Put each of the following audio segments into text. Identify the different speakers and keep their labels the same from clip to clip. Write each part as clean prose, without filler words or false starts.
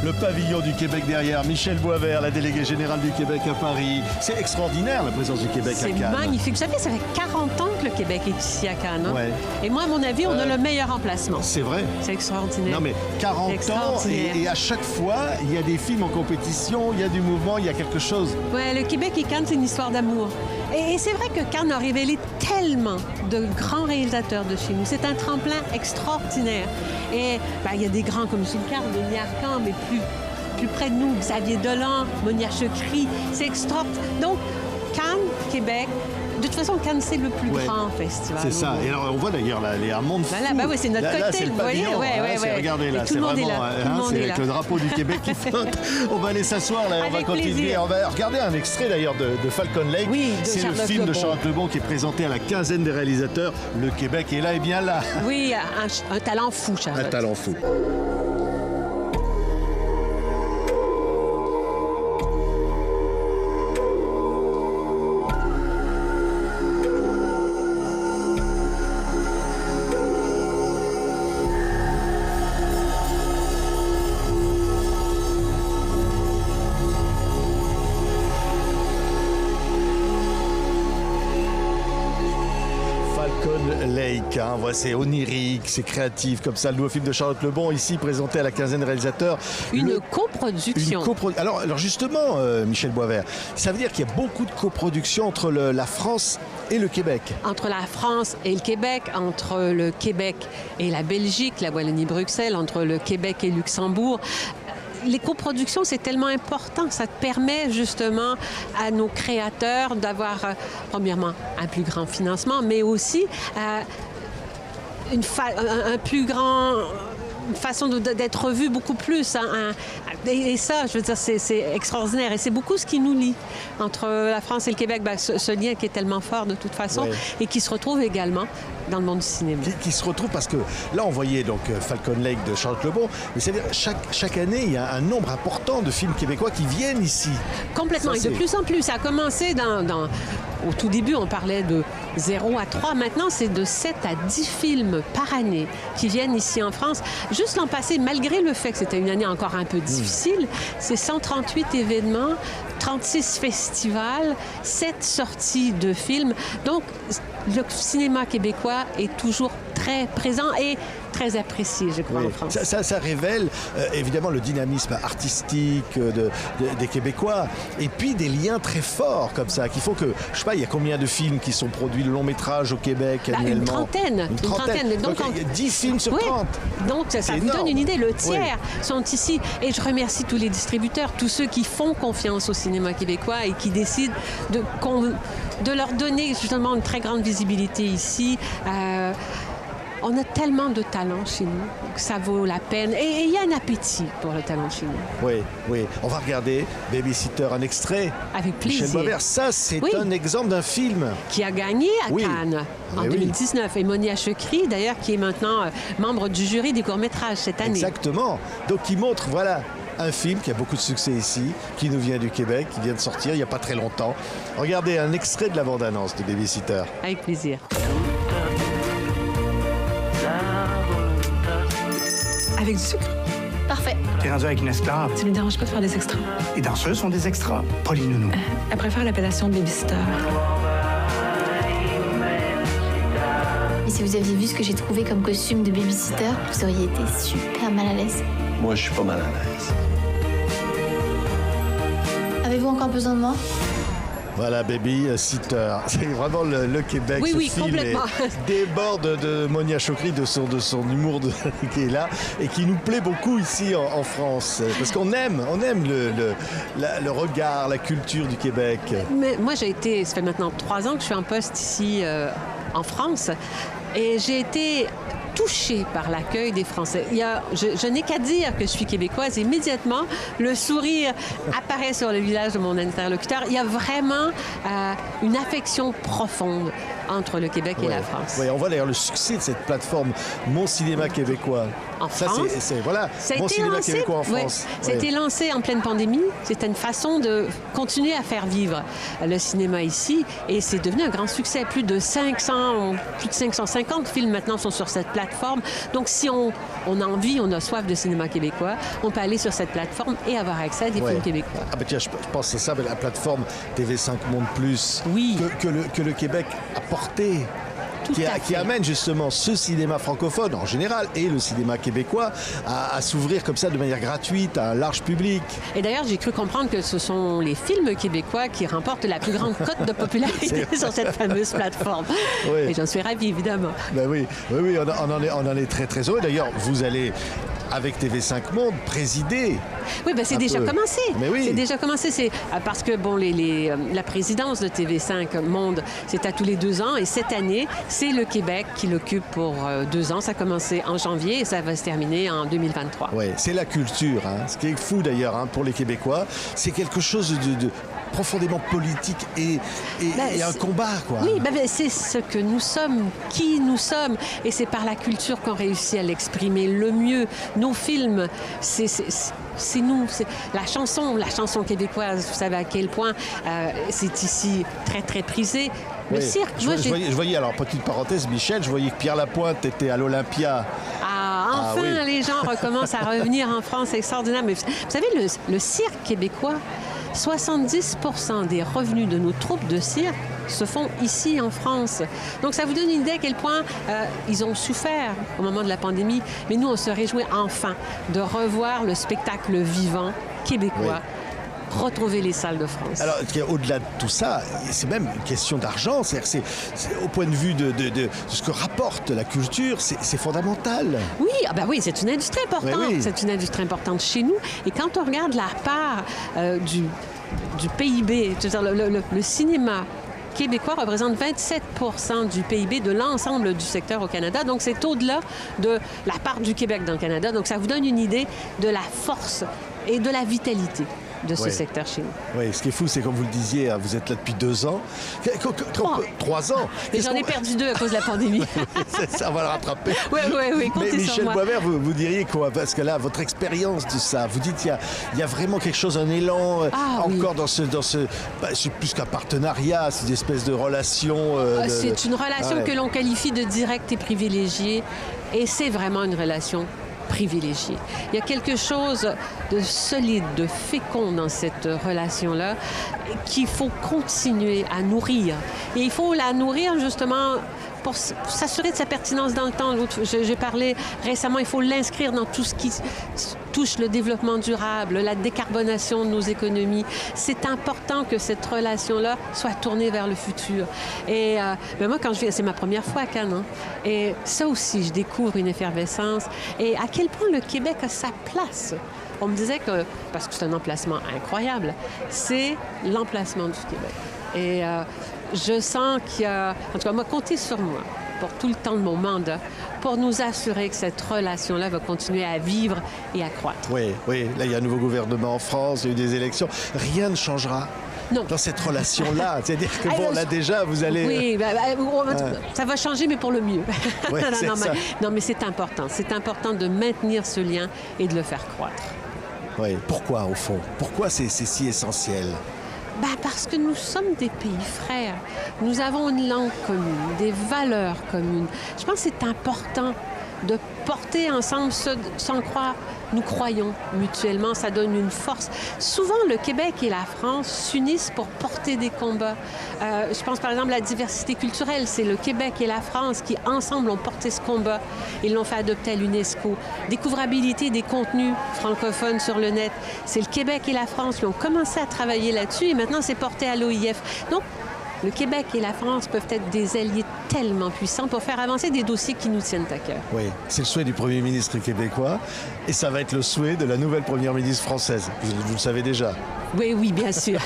Speaker 1: le pavillon du Québec derrière. Michel Boisvert, la déléguée générale du Québec à Paris. C'est extraordinaire la présence du Québec à Cannes.
Speaker 2: C'est magnifique. Vous savez, ça fait 40 ans que le Québec est ici à Cannes. Hein?
Speaker 1: Ouais.
Speaker 2: Et moi, à mon avis, on a le meilleur emplacement.
Speaker 1: C'est vrai.
Speaker 2: C'est extraordinaire.
Speaker 1: Non mais 40 ans et à chaque fois, il y a des films en compétition, il y a du mouvement, il y a quelque chose.
Speaker 2: Ouais, le Québec et Cannes, c'est une histoire d'amour. Et c'est vrai que Cannes a révélé tellement de grands réalisateurs de chez nous. C'est un tremplin extraordinaire. Et il y a des grands comme Jules Carle, Denis Arcand, mais plus près de nous, Xavier Dolan, Monia Chokri. C'est extraordinaire. Donc, Cannes, Québec. De toute façon, Cannes, c'est le plus grand festival.
Speaker 1: C'est ça. Et alors, on voit d'ailleurs les monde fou.
Speaker 2: Voilà, c'est notre cocktail,
Speaker 1: c'est le pavillon.
Speaker 2: vous voyez?
Speaker 1: Regardez, là, c'est vraiment... c'est avec le drapeau du Québec qui flotte. On va aller s'asseoir, là, on va continuer. On va regarder un extrait, d'ailleurs, de Falcon Lake.
Speaker 2: Oui,
Speaker 1: c'est le film de Charles Lebon qui est présenté à la quinzaine des réalisateurs. Le Québec est là et bien là.
Speaker 2: Oui, un talent fou, Charles.
Speaker 1: Un talent fou. Lake, hein, c'est onirique, c'est créatif, comme ça, le nouveau film de Charlotte Lebon, ici présenté à la quinzaine des réalisateurs.
Speaker 2: Une coproduction.
Speaker 1: Alors justement, Michel Boisvert, ça veut dire qu'il y a beaucoup de coproductions entre la France et le Québec.
Speaker 2: Entre la France et le Québec, entre le Québec et la Belgique, la Wallonie-Bruxelles, entre le Québec et Luxembourg. Les coproductions, c'est tellement important. Ça permet justement à nos créateurs d'avoir, premièrement, un plus grand financement, mais aussi un plus grand... une façon d'être vu beaucoup plus. Et ça, je veux dire, c'est extraordinaire. Et c'est beaucoup ce qui nous lie entre la France et le Québec. Ce lien qui est tellement fort de toute façon et qui se retrouve également dans le monde du cinéma.
Speaker 1: Qui se retrouve parce que là, on voyait donc Falcon Lake de Charles Lebon, mais c'est-à-dire chaque année, il y a un nombre important de films québécois qui viennent ici.
Speaker 2: Complètement. Et de plus en plus. Ça a commencé au tout début, on parlait de 0 à 3. Maintenant, c'est de 7 à 10 films par année qui viennent ici en France. Juste l'an passé, malgré le fait que c'était une année encore un peu difficile, c'est 138 événements, 36 festivals, 7 sorties de films. Donc, le cinéma québécois est toujours très présent et très apprécié, je crois, en France.
Speaker 1: Ça révèle évidemment le dynamisme artistique des Québécois et puis des liens très forts comme ça, qu'il faut que, je sais pas, il y a combien de films qui sont produits de long métrage au Québec annuellement?
Speaker 2: Une trentaine.
Speaker 1: Donc, il y a 10 films sur 30.
Speaker 2: Donc, ça vous donne une idée. Le tiers sont ici. Et je remercie tous les distributeurs, tous ceux qui font confiance au cinéma québécois et qui décident de leur donner justement une très grande visibilité ici. On a tellement de talent chez nous que ça vaut la peine. Et il y a un appétit pour le talent chez nous.
Speaker 1: Oui. On va regarder Babysitter, un extrait.
Speaker 2: Avec plaisir.
Speaker 1: Michel Boisvert, ça, c'est un exemple d'un film.
Speaker 2: Qui a gagné à Cannes en 2019. Et Monia Chokri, d'ailleurs, qui est maintenant membre du jury des courts-métrages cette année.
Speaker 1: Exactement. Donc, il montre, un film qui a beaucoup de succès ici, qui nous vient du Québec, qui vient de sortir il n'y a pas très longtemps. Regardez un extrait de la bande-annonce de Babysitter.
Speaker 2: Avec plaisir.
Speaker 3: Avec du sucre.
Speaker 4: Parfait.
Speaker 3: T'es rendu avec une esclave.
Speaker 4: Ça ne me dérange pas de faire des extras.
Speaker 3: Les danseuses sont des extras, pas les nounous.
Speaker 4: Elle préfère l'appellation de babysitter.
Speaker 5: Et si vous aviez vu ce que j'ai trouvé comme costume de babysitter, vous auriez été super mal à l'aise.
Speaker 6: Moi, je suis pas mal à l'aise.
Speaker 5: Avez-vous encore besoin de moi?
Speaker 1: Voilà, Babysitter. C'est vraiment le Québec.
Speaker 2: Oui,
Speaker 1: film
Speaker 2: complètement.
Speaker 1: Déborde de Monia Chokri, de son humour qui est là et qui nous plaît beaucoup ici en France. Parce qu'on aime le regard, la culture du Québec.
Speaker 2: Mais moi, ça fait maintenant 3 ans que je suis en poste ici en France et j'ai été touchée par l'accueil des Français. Je n'ai qu'à dire que je suis québécoise. Immédiatement, le sourire apparaît sur le visage de mon interlocuteur. Il y a vraiment une affection profonde entre le Québec et la France.
Speaker 1: Ouais, on voit d'ailleurs le succès de cette plateforme Mon Cinéma Québécois.
Speaker 2: En
Speaker 1: Ça,
Speaker 2: France,
Speaker 1: voilà,
Speaker 2: ça a
Speaker 1: Mon
Speaker 2: été
Speaker 1: Cinéma
Speaker 2: lancé,
Speaker 1: Québécois en
Speaker 2: ouais,
Speaker 1: France.
Speaker 2: ça a été lancé en pleine pandémie. C'était une façon de continuer à faire vivre le cinéma ici. Et c'est devenu un grand succès. Plus de 550 films maintenant sont sur cette plateforme. Donc, si on a envie, on a soif de cinéma québécois, on peut aller sur cette plateforme et avoir accès à des films québécois.
Speaker 1: Ah ben tiens, je pense que c'est ça, la plateforme TV5 Monde Plus
Speaker 2: Oui.
Speaker 1: que le Québec a porté. Qui amène justement ce cinéma francophone en général et le cinéma québécois à s'ouvrir comme ça de manière gratuite à un large public.
Speaker 2: Et d'ailleurs, j'ai cru comprendre que ce sont les films québécois qui remportent la plus grande cote de popularité sur cette fameuse plateforme.
Speaker 1: Oui.
Speaker 2: Et j'en suis ravie, évidemment.
Speaker 1: Ben oui, on en est très très heureux. D'ailleurs, vous allez avec TV5 Monde présider.
Speaker 2: Oui, ben c'est déjà commencé.
Speaker 1: Mais oui.
Speaker 2: C'est déjà commencé. C'est parce que bon, la présidence de TV5 Monde, c'est à tous les 2 ans. Et cette année, c'est le Québec qui l'occupe pour 2 ans. Ça a commencé en janvier et ça va se terminer en 2023.
Speaker 1: Oui, c'est la culture. Hein. Ce qui est fou d'ailleurs pour les Québécois, c'est quelque chose de profondément politique et un combat, quoi.
Speaker 2: Oui, c'est ce que nous sommes, qui nous sommes. Et c'est par la culture qu'on réussit à l'exprimer le mieux. Nos films, c'est nous. C'est la chanson québécoise, vous savez à quel point c'est ici très, très prisé. Le cirque,
Speaker 1: je voyais, alors petite parenthèse, Michel, je voyais que Pierre Lapointe était à l'Olympia.
Speaker 2: Enfin, les gens recommencent à revenir en France, c'est extraordinaire. Mais vous savez, le cirque québécois, 70% des revenus de nos troupes de cirque se font ici en France. Donc, ça vous donne une idée à quel point ils ont souffert au moment de la pandémie. Mais nous, on se réjouit enfin de revoir le spectacle vivant québécois. Retrouver les salles de France.
Speaker 1: Alors, au-delà de tout ça, c'est même une question d'argent. C'est au point de vue de ce que rapporte la culture, c'est fondamental.
Speaker 2: Oui, c'est une industrie importante. Oui. C'est une industrie importante chez nous. Et quand on regarde la part du PIB, c'est-à-dire le cinéma québécois représente 27% du PIB de l'ensemble du secteur au Canada. Donc, c'est au-delà de la part du Québec dans le Canada. Donc, ça vous donne une idée de la force et de la vitalité de ce secteur chez nous.
Speaker 1: Oui, ce qui est fou, c'est comme vous le disiez, vous êtes là depuis 2 ans. 3 ans.
Speaker 2: Et j'en ai perdu 2 à cause de la pandémie.
Speaker 1: Ça va le rattraper.
Speaker 2: Oui, comptez
Speaker 1: Mais
Speaker 2: sur
Speaker 1: Michel
Speaker 2: moi.
Speaker 1: Boisvert, vous diriez quoi? Parce que là, votre expérience de ça, vous dites il y a vraiment quelque chose, un élan encore dans ce c'est plus qu'un partenariat, c'est une espèce de relation.
Speaker 2: C'est une relation que l'on qualifie de directe et privilégiée. Et c'est vraiment une relation privilégiée. Il y a quelque chose de solide, de fécond dans cette relation-là qu'il faut continuer à nourrir. Et il faut la nourrir justement pour s'assurer de sa pertinence dans le temps. J'ai parlé récemment, il faut l'inscrire dans tout ce qui touche le développement durable, la décarbonation de nos économies. C'est important que cette relation-là soit tournée vers le futur. Et moi, quand je viens, c'est ma première fois à Cannes. Hein, et ça aussi, je découvre une effervescence. Et à quel point le Québec a sa place. On me disait que, parce que c'est un emplacement incroyable, c'est l'emplacement du Québec. Et je sens qu'il y a... En tout cas, moi, comptez sur moi pour tout le temps de mon mandat pour nous assurer que cette relation-là va continuer à vivre et à croître.
Speaker 1: Oui. Là, il y a un nouveau gouvernement en France, il y a eu des élections. Rien ne changera.
Speaker 2: Non.
Speaker 1: Dans cette relation-là. C'est-à-dire que, là, déjà, vous allez...
Speaker 2: Oui, ça va changer, mais pour le mieux.
Speaker 1: Ouais,
Speaker 2: non, mais c'est important. C'est important de maintenir ce lien et de le faire croître.
Speaker 1: Oui. Pourquoi, au fond? Pourquoi c'est si essentiel?
Speaker 2: Parce que nous sommes des pays frères. Nous avons une langue commune, des valeurs communes. Je pense que c'est important de porter ensemble ce sans croire. Nous croyons mutuellement, ça donne une force. Souvent, le Québec et la France s'unissent pour porter des combats. Je pense par exemple à la diversité culturelle. C'est le Québec et la France qui, ensemble, ont porté ce combat. Ils l'ont fait adopter à l'UNESCO. Découvrabilité des contenus francophones sur le net. C'est le Québec et la France qui ont commencé à travailler là-dessus et maintenant, c'est porté à l'OIF. Donc, le Québec et la France peuvent être des alliés tellement puissants pour faire avancer des dossiers qui nous tiennent à cœur.
Speaker 1: Oui, c'est le souhait du Premier ministre québécois et ça va être le souhait de la nouvelle Première ministre française. Vous le savez déjà.
Speaker 2: Oui, bien sûr.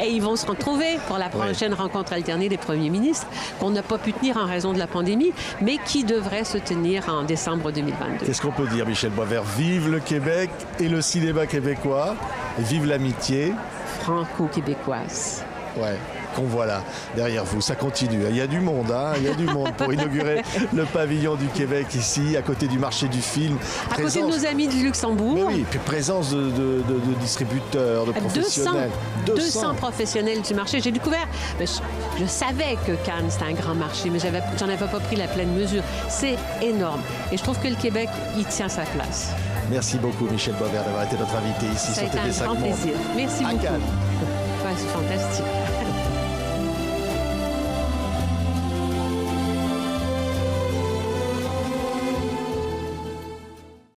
Speaker 2: Et ils vont se retrouver pour la prochaine rencontre alternée des premiers ministres qu'on n'a pas pu tenir en raison de la pandémie, mais qui devrait se tenir en décembre 2022.
Speaker 1: Qu'est-ce qu'on peut dire, Michel Boisvert? Vive le Québec et le cinéma québécois. Et vive l'amitié
Speaker 2: franco-québécoise.
Speaker 1: Ouais, qu'on voit là, derrière vous, ça continue. Il y a du monde, hein, il y a du monde pour inaugurer le pavillon du Québec ici, à côté du marché du film.
Speaker 2: À côté de nos amis de Luxembourg.
Speaker 1: Mais oui, puis présence de distributeurs, de professionnels.
Speaker 2: 200 professionnels du marché. J'ai découvert, je savais que Cannes, c'était un grand marché, mais j'en avais pas pris la pleine mesure. C'est énorme. Et je trouve que le Québec, il tient sa place.
Speaker 1: Merci beaucoup, Michel Boisvert, d'avoir été notre invité ici
Speaker 2: Ça a
Speaker 1: sur
Speaker 2: été
Speaker 1: TV5
Speaker 2: un grand
Speaker 1: Monde.
Speaker 2: plaisir. Merci
Speaker 1: À
Speaker 2: beaucoup.
Speaker 1: Cannes.
Speaker 2: Ouais, c'est fantastique.